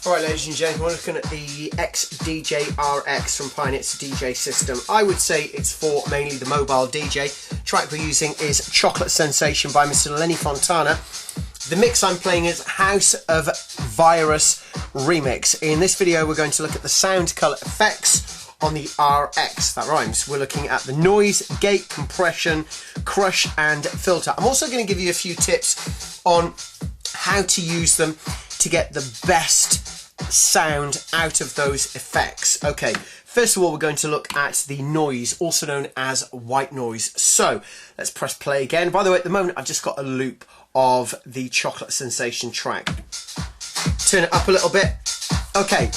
Alright ladies and gentlemen, we're looking at the XDJ-RX from Pioneer's DJ System. I would say it's for mainly the mobile DJ. The track we're using is Chocolate Sensation by Mr. Lenny Fontana. The mix I'm playing is House of Virus Remix. In this video we're going to look at the sound colour effects on the RX. That rhymes. We're looking at the noise, gate, compression, crush and filter. I'm also going to give you a few tips on how to use them to get the best sound out of those effects. Okay, first of all we're going to look at the noise, also known as white noise. So let's press play again. By the way, at the moment I've just got a loop of the Chocolate Sensation track. Turn it up a little bit. Okay,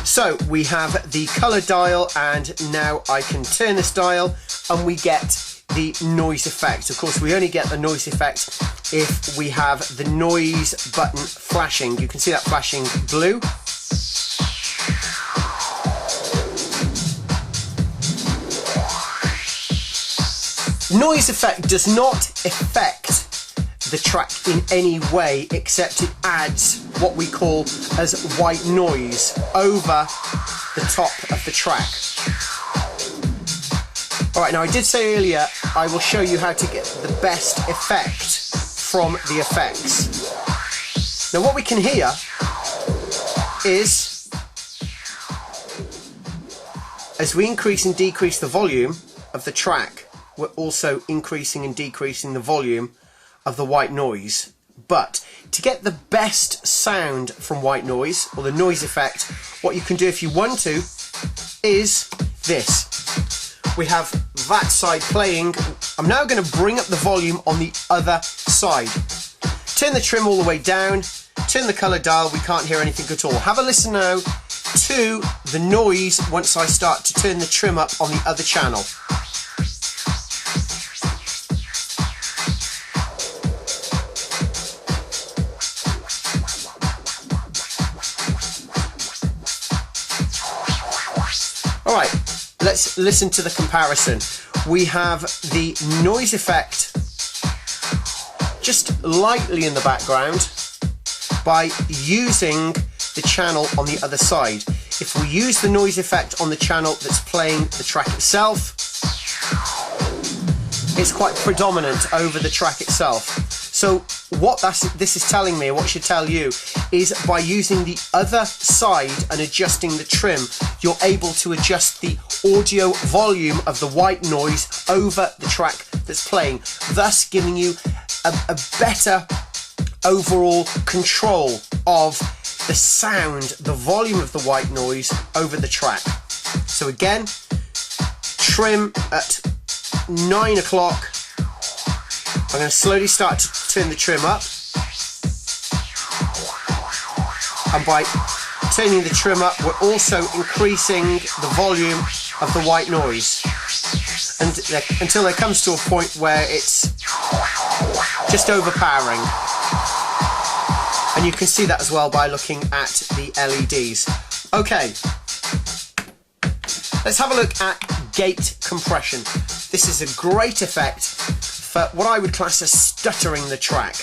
so we have the colour dial, and now I can turn this dial and we get the noise effect. Of course, we only get the noise effect if we have the noise button flashing. You can see that flashing blue. Noise effect does not affect the track in any way, except it adds what we call as white noise over the top of the track. Alright, now I did say earlier I will show you how to get the best effect from the effects. Now what we can hear is, as we increase and decrease the volume of the track, we're also increasing and decreasing the volume of the white noise. But to get the best sound from white noise, or the noise effect, what you can do if you want to is this. We have that side playing. I'm now going to bring up the volume on the other side. Turn the trim all the way down, turn the colour dial, we can't hear anything at all. Have a listen now to the noise once I start to turn the trim up on the other channel. Alright, let's listen to the comparison. We have the noise effect just lightly in the background by using the channel on the other side. If we use the noise effect on the channel that's playing the track itself, it's quite predominant over the track itself. So what this is telling me, what should tell you, is by using the other side and adjusting the trim, you're able to adjust the audio volume of the white noise over the track that's playing, thus giving you a better overall control of the sound, the volume of the white noise over the track. So again, trim at 9 o'clock. I'm going to slowly start to turn the trim up, and by turning the trim up we're also increasing the volume of the white noise, and until it comes to a point where it's just overpowering. And you can see that as well by looking at the LEDs. Okay, let's have a look at gate compression. This is a great effect for what I would class as stuttering the track.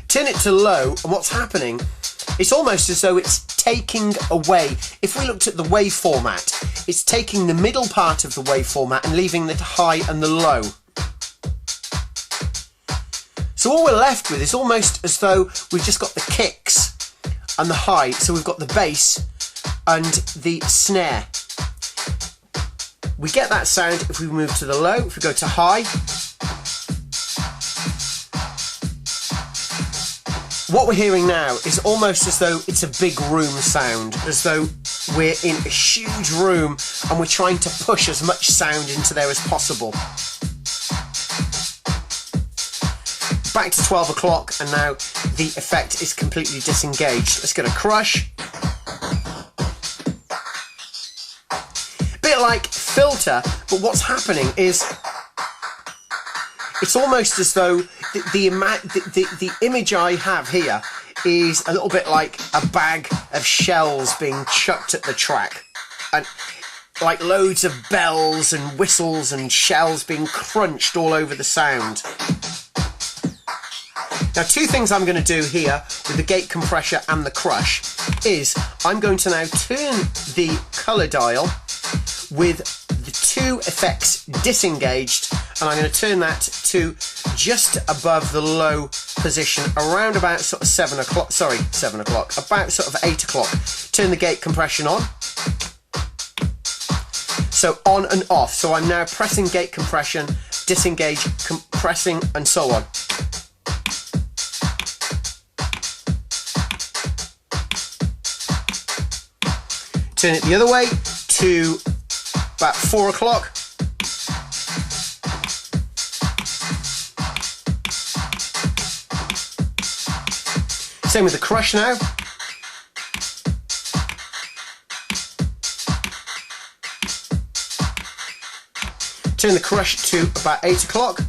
Turn it to low, and what's happening, it's almost as though it's taking away, if we looked at the wave format, it's taking the middle part of the wave format and leaving the high and the low. So all we're left with is almost as though we've just got the kicks and the high, so we've got the bass and the snare. We get that sound if we move to the low. If we go to high, what we're hearing now is almost as though it's a big room sound, as though we're in a huge room and we're trying to push as much sound into there as possible. Back to 12 o'clock, and now the effect is completely disengaged. Let's get a crush. Bit like filter, but what's happening is it's almost as though the image I have here is a little bit like a bag of shells being chucked at the track, and like loads of bells and whistles and shells being crunched all over the sound. Now, two things I'm going to do here with the gate compressor and the crush is I'm going to now turn the colour dial with the two effects disengaged, and I'm going to turn that to just above the low position around about sort of 7 o'clock, about sort of 8 o'clock. Turn the gate compression on. So on and off. So I'm now pressing gate compression, disengage, compressing, and so on. Turn it the other way to about 4 o'clock. Same with the crush now. Turn the crush to about 8 o'clock.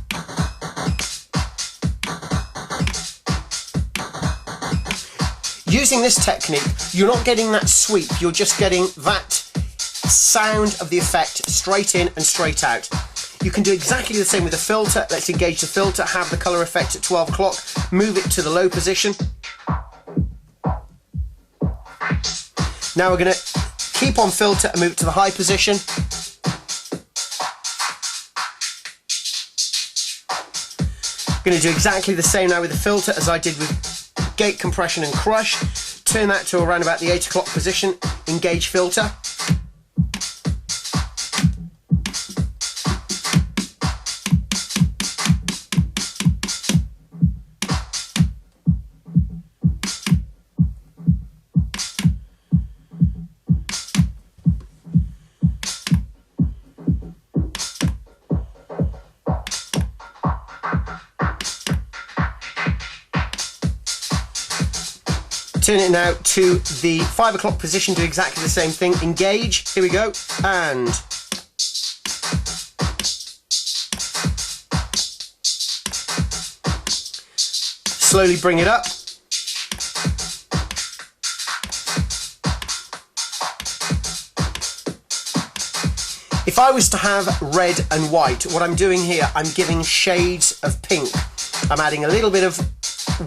Using this technique, you're not getting that sweep, you're just getting that sound of the effect straight in and straight out. You can do exactly the same with the filter. Let's engage the filter, have the colour effect at 12 o'clock, move it to the low position. Now we're going to keep on filter and move it to the high position. I'm going to do exactly the same now with the filter as I did with gate compression and crush. Turn that to around about the 8 o'clock position, engage filter. Turn it now to the 5 o'clock position, do exactly the same thing, engage, here we go, and slowly bring it up. If I was to have red and white, what I'm doing here, I'm giving shades of pink. I'm adding a little bit of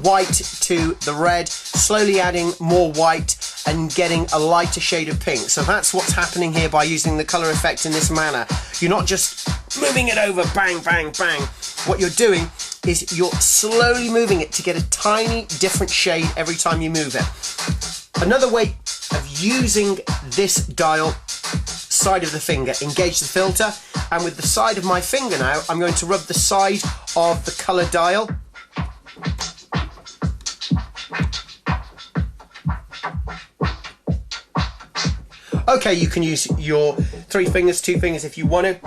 white to the red, slowly adding more white and getting a lighter shade of pink. So that's what's happening here by using the colour effect in this manner. You're not just moving it over, bang, bang, bang. What you're doing is you're slowly moving it to get a tiny different shade every time you move it. Another way of using this dial, side of the finger, engage the filter, and with the side of my finger now, I'm going to rub the side of the colour dial. Okay, you can use your 3 fingers, 2 fingers if you want to.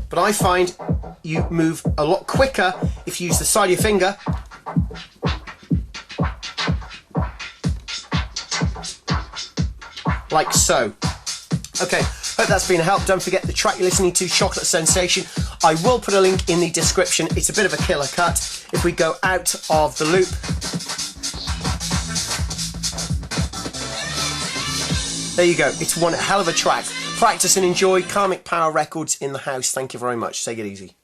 But I find you move a lot quicker if you use the side of your finger. Like so. Okay, hope that's been a help. Don't forget the track you're listening to, Chocolate Sensation. I will put a link in the description. It's a bit of a killer cut. If we go out of the loop, there you go. It's one hell of a track. Practice and enjoy. Karmic Power Records in the house. Thank you very much. Take it easy.